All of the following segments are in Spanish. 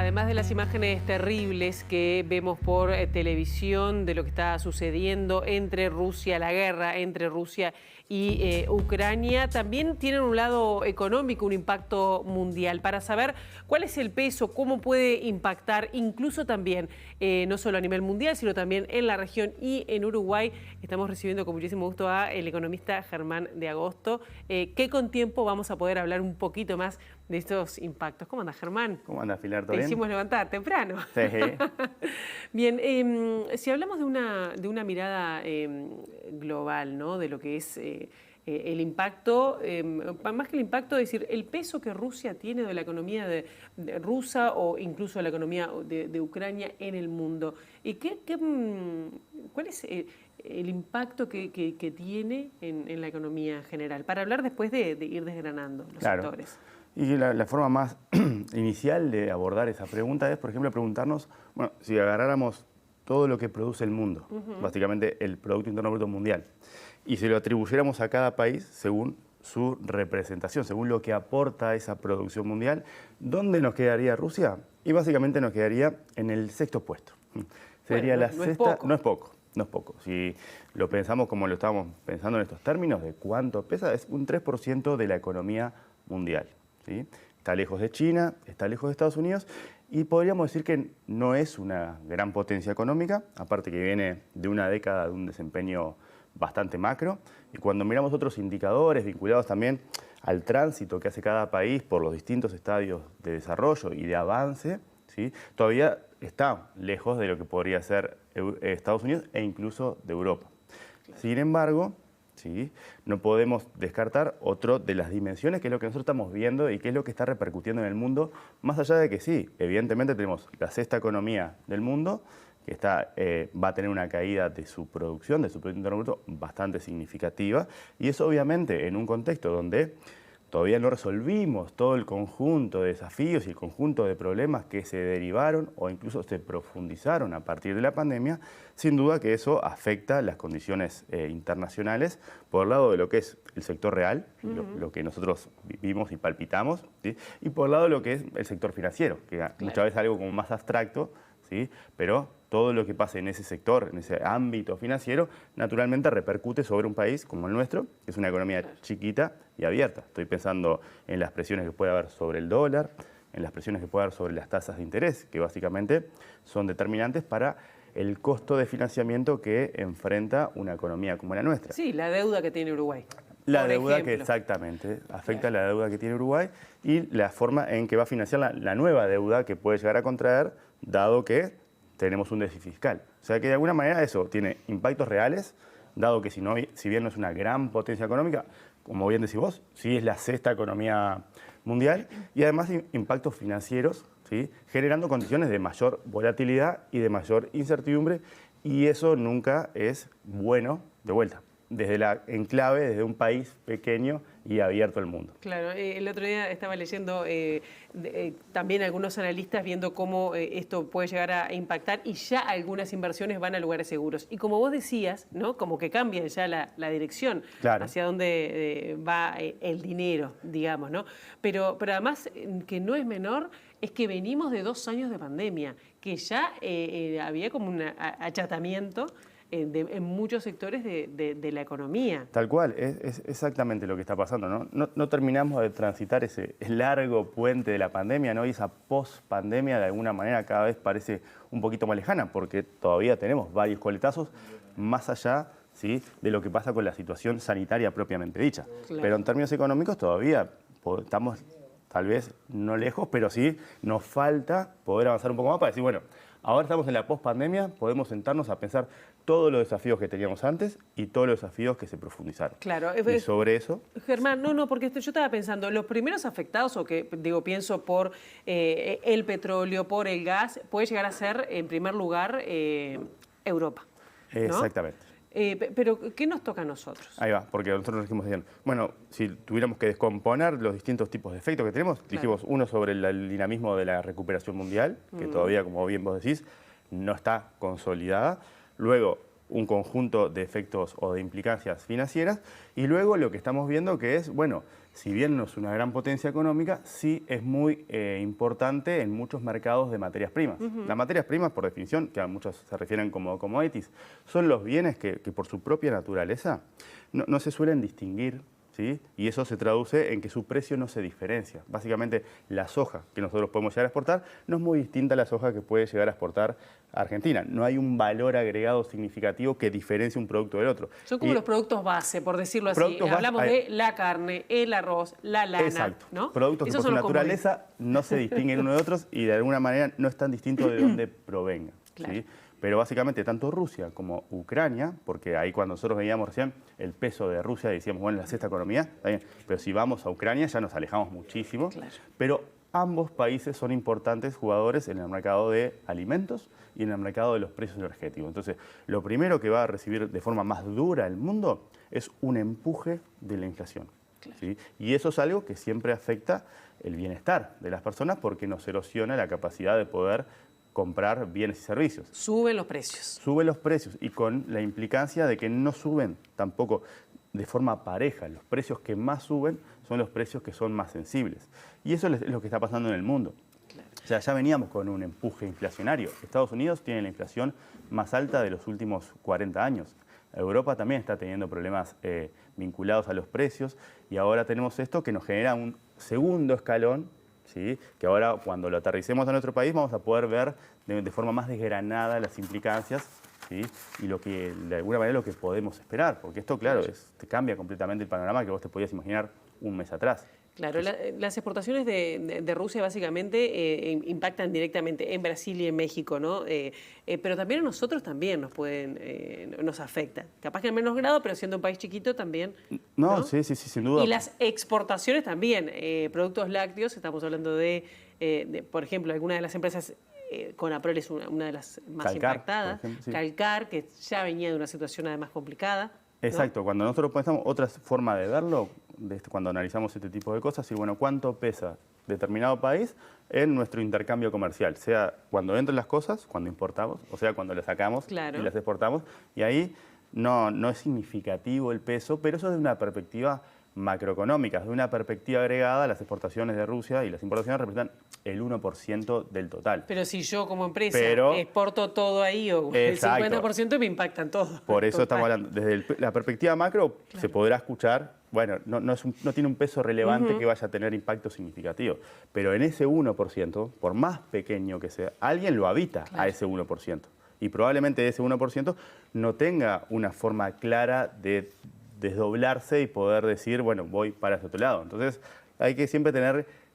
además de las imágenes terribles que vemos por televisión de lo que está sucediendo entre Rusia, la guerra entre Rusia y Ucrania, también tienen un lado económico, un impacto mundial. Para saber cuál es el peso, cómo puede impactar, incluso también, no solo a nivel mundial, sino también en la región y en Uruguay, estamos recibiendo con muchísimo gusto a el economista Germán de Agosto, que con tiempo vamos a poder hablar un poquito más de estos impactos. ¿Cómo andas, Germán? ¿Cómo andas, Pilar? ¿Todo Te bien? hicimos levantar temprano. Sí. Bien, si hablamos de una mirada global, ¿no? De lo que es el impacto, más que el impacto, es decir, el peso que Rusia tiene de la economía de rusa o incluso de la economía de Ucrania en el mundo. ¿Y cuál es el impacto que tiene en la economía general? Para hablar después de ir desgranando los sectores. Y la forma más inicial de abordar esa pregunta es, por ejemplo, preguntarnos, bueno, si agarráramos todo lo que produce el mundo, básicamente el Producto Interno Bruto Mundial, y si lo atribuyéramos a cada país según su representación, según lo que aporta esa producción mundial, ¿dónde nos quedaría Rusia? Y básicamente nos quedaría en el sexto puesto. Sería la sexta, no es poco. Si lo pensamos como lo estábamos pensando en estos términos, de cuánto pesa, es un 3% de la economía mundial. ¿Sí? Está lejos de China, está lejos de Estados Unidos y podríamos decir que no es una gran potencia económica, aparte que viene de una década de un desempeño bastante macro. Y cuando miramos otros indicadores vinculados también al tránsito que hace cada país por los distintos estadios de desarrollo y de avance, ¿sí? Todavía está lejos de lo que podría ser Estados Unidos e incluso de Europa. Sin embargo, ¿sí? No podemos descartar otro de las dimensiones que es lo que nosotros estamos viendo y que es lo que está repercutiendo en el mundo, más allá de que sí, evidentemente tenemos la sexta economía del mundo, que va a tener una caída de su producción, de su Producto Interno Bruto, bastante significativa, y eso obviamente en un contexto donde todavía no resolvimos todo el conjunto de desafíos y el conjunto de problemas que se derivaron o incluso se profundizaron a partir de la pandemia, sin duda que eso afecta las condiciones internacionales por el lado de lo que es el sector real, lo que nosotros vivimos y palpitamos, ¿sí? Y por el lado de lo que es el sector financiero, que muchas veces es algo como más abstracto, ¿sí? Pero todo lo que pase en ese sector, en ese ámbito financiero, naturalmente repercute sobre un país como el nuestro, que es una economía chiquita y abierta. Estoy pensando en las presiones que puede haber sobre el dólar, en las presiones que puede haber sobre las tasas de interés, que básicamente son determinantes para el costo de financiamiento que enfrenta una economía como la nuestra. Sí, la deuda que tiene Uruguay. La deuda que exactamente afecta la deuda que tiene Uruguay y la forma en que va a financiar la nueva deuda que puede llegar a contraer, dado que tenemos un déficit fiscal. O sea que de alguna manera eso tiene impactos reales, dado que si bien no es una gran potencia económica, como bien decís vos, sí es la sexta economía mundial y además impactos financieros, ¿sí? Generando condiciones de mayor volatilidad y de mayor incertidumbre, y eso nunca es bueno de vuelta, desde la enclave, desde un país pequeño y abierto al mundo. Claro, el otro día estaba leyendo también algunos analistas viendo cómo esto puede llegar a impactar y ya algunas inversiones van a lugares seguros. Y como vos decías, ¿no? Como que cambian ya la dirección hacia dónde va el dinero, digamos, ¿no? Pero además, que no es menor, es que venimos de 2 años de pandemia, que ya había como un achatamiento en muchos sectores de la economía. Tal cual, es exactamente lo que está pasando, ¿no? No terminamos de transitar ese largo puente de la pandemia, ¿no? Y esa post-pandemia de alguna manera cada vez parece un poquito más lejana, porque todavía tenemos varios coletazos más allá, ¿sí? De lo que pasa con la situación sanitaria propiamente dicha. Claro. Pero en términos económicos todavía estamos tal vez no lejos, pero sí nos falta poder avanzar un poco más para decir, bueno, ahora estamos en la post-pandemia, podemos sentarnos a pensar todos los desafíos que teníamos antes y todos los desafíos que se profundizaron. Claro. Y sobre eso... Germán, no, porque yo estaba pensando, los primeros afectados, o que pienso por el petróleo, por el gas, puede llegar a ser, en primer lugar, Europa, ¿no? Exactamente. Pero, ¿qué nos toca a nosotros? Ahí va, porque nosotros nos dijimos, bueno, si tuviéramos que descomponer los distintos tipos de efectos que tenemos, dijimos uno sobre el dinamismo de la recuperación mundial, que todavía, como bien vos decís, no está consolidada. Luego, un conjunto de efectos o de implicancias financieras. Y luego lo que estamos viendo que es, bueno, si bien no es una gran potencia económica, sí es muy importante en muchos mercados de materias primas. Las materias primas, por definición, que a muchos se refieren como commodities, son los bienes que por su propia naturaleza no se suelen distinguir, ¿sí? Y eso se traduce en que su precio no se diferencia. Básicamente, la soja que nosotros podemos llegar a exportar no es muy distinta a la soja que puede llegar a exportar Argentina. No hay un valor agregado significativo que diferencie un producto del otro. Son como los productos base, por decirlo así. Hablamos de la carne, el arroz, la lana. Exacto. ¿No? Productos que por su naturaleza no se distinguen uno de otros y de alguna manera no es tan distinto de dónde provengan. Claro. ¿Sí? Pero básicamente tanto Rusia como Ucrania, porque ahí cuando nosotros veíamos recién el peso de Rusia decíamos, bueno, la sexta economía, está bien, pero si vamos a Ucrania ya nos alejamos muchísimo. Claro. Pero ambos países son importantes jugadores en el mercado de alimentos y en el mercado de los precios energéticos. Entonces, lo primero que va a recibir de forma más dura el mundo es un empuje de la inflación. Claro. ¿Sí? Y eso es algo que siempre afecta el bienestar de las personas porque nos erosiona la capacidad de poder comprar bienes y servicios. Suben los precios. Suben los precios y con la implicancia de que no suben tampoco de forma pareja. Los precios que más suben son los precios que son más sensibles. Y eso es lo que está pasando en el mundo. Claro. O sea, ya veníamos con un empuje inflacionario. Estados Unidos tiene la inflación más alta de los últimos 40 años. Europa también está teniendo problemas vinculados a los precios y ahora tenemos esto que nos genera un segundo escalón, ¿sí? Que ahora cuando lo aterricemos a nuestro país vamos a poder ver de forma más desgranada las implicancias, ¿sí? Y lo que de alguna manera lo que podemos esperar, porque esto claro te cambia completamente el panorama que vos te podías imaginar un mes atrás. Claro, las exportaciones de Rusia básicamente impactan directamente en Brasil y en México, ¿no? Pero también a nosotros también nos afecta. Capaz que en menos grado, pero siendo un país chiquito también. No, sí, sin duda. Y las exportaciones también, productos lácteos, estamos hablando por ejemplo, algunas de las empresas, Conaprol es una de las más impactadas, ejemplo, sí. Calcar, que ya venía de una situación además complicada. Exacto, ¿no? Cuando nosotros pensamos, otra forma de verlo, cuando analizamos este tipo de cosas, y bueno, ¿cuánto pesa determinado país en nuestro intercambio comercial? Sea cuando entran las cosas, cuando importamos, o sea, cuando las sacamos y las exportamos, y ahí no es significativo el peso, pero eso desde una perspectiva macroeconómica, desde una perspectiva agregada, las exportaciones de Rusia y las importaciones representan el 1% del total. Pero si yo como empresa exporto todo ahí, o exacto, el 50% me impactan todo. Por eso estamos hablando, desde la perspectiva macro se podrá escuchar, bueno, no tiene un peso relevante que vaya a tener impacto significativo, pero en ese 1%, por más pequeño que sea, alguien lo habita a ese 1%. Y probablemente ese 1% no tenga una forma clara de desdoblarse y poder decir, bueno, voy para ese otro lado. Entonces hay que siempre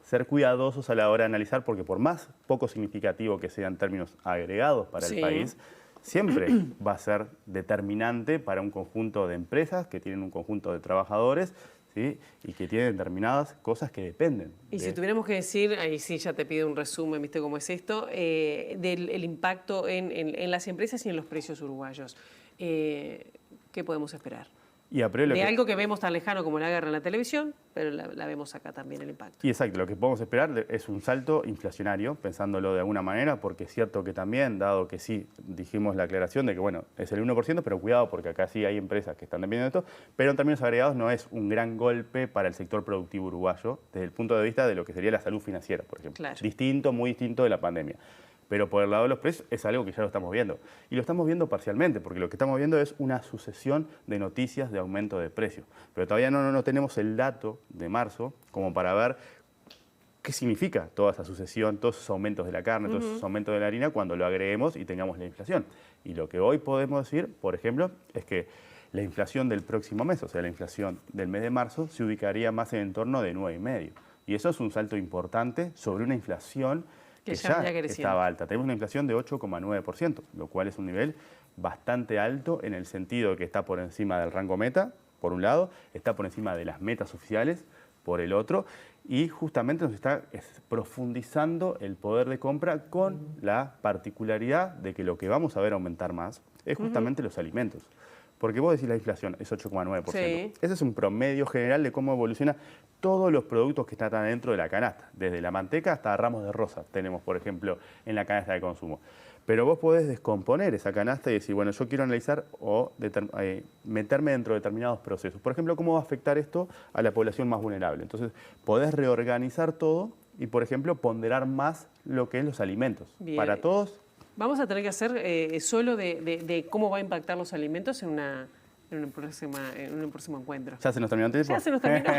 ser cuidadosos a la hora de analizar, porque por más poco significativo que sean términos agregados para el país, siempre va a ser determinante para un conjunto de empresas que tienen un conjunto de trabajadores, ¿sí? Y que tienen determinadas cosas que dependen. Y si tuviéramos que decir, ahí sí ya te pido un resumen, ¿viste cómo es esto? Del impacto en las empresas y en los precios uruguayos. ¿Qué podemos esperar? Y algo que vemos tan lejano como la guerra en la televisión, pero la vemos acá también, el impacto. Y exacto, lo que podemos esperar es un salto inflacionario, pensándolo de alguna manera, porque es cierto que también, dado que sí dijimos la aclaración de que, bueno, es el 1%, pero cuidado porque acá sí hay empresas que están dependiendo de esto, pero en términos agregados no es un gran golpe para el sector productivo uruguayo, desde el punto de vista de lo que sería la salud financiera, por ejemplo. Claro. Muy distinto de la pandemia. Pero por el lado de los precios es algo que ya lo estamos viendo. Y lo estamos viendo parcialmente, porque lo que estamos viendo es una sucesión de noticias de aumento de precios. Pero todavía no tenemos el dato de marzo como para ver qué significa toda esa sucesión, todos esos aumentos de la carne, todos esos aumentos de la harina cuando lo agreguemos y tengamos la inflación. Y lo que hoy podemos decir, por ejemplo, es que la inflación del próximo mes, o sea, la inflación del mes de marzo, se ubicaría más en el entorno de 9,5. Y eso es un salto importante sobre una inflación que ya estaba alta. Tenemos una inflación de 8,9%, lo cual es un nivel bastante alto en el sentido de que está por encima del rango meta, por un lado, está por encima de las metas oficiales, por el otro, y justamente nos está profundizando el poder de compra con la particularidad de que lo que vamos a ver aumentar más es justamente los alimentos. Porque vos decís la inflación es 8,9%. Sí. Ese es un promedio general de cómo evoluciona todos los productos que están dentro de la canasta. Desde la manteca hasta ramos de rosas tenemos, por ejemplo, en la canasta de consumo. Pero vos podés descomponer esa canasta y decir, bueno, yo quiero analizar o meterme dentro de determinados procesos. Por ejemplo, ¿cómo va a afectar esto a la población más vulnerable? Entonces, podés reorganizar todo y, por ejemplo, ponderar más lo que es los alimentos. Bien. Para todos. Vamos a tener que hacer solo de cómo va a impactar los alimentos en un próximo encuentro. ¿Ya se nos terminó el tiempo? Ya se nos terminó.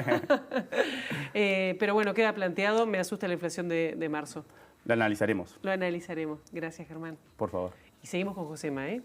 Pero bueno, queda planteado. Me asusta la inflación de marzo. La analizaremos. Lo analizaremos. Gracias, Germán. Por favor. Y seguimos con Josema, ¿eh?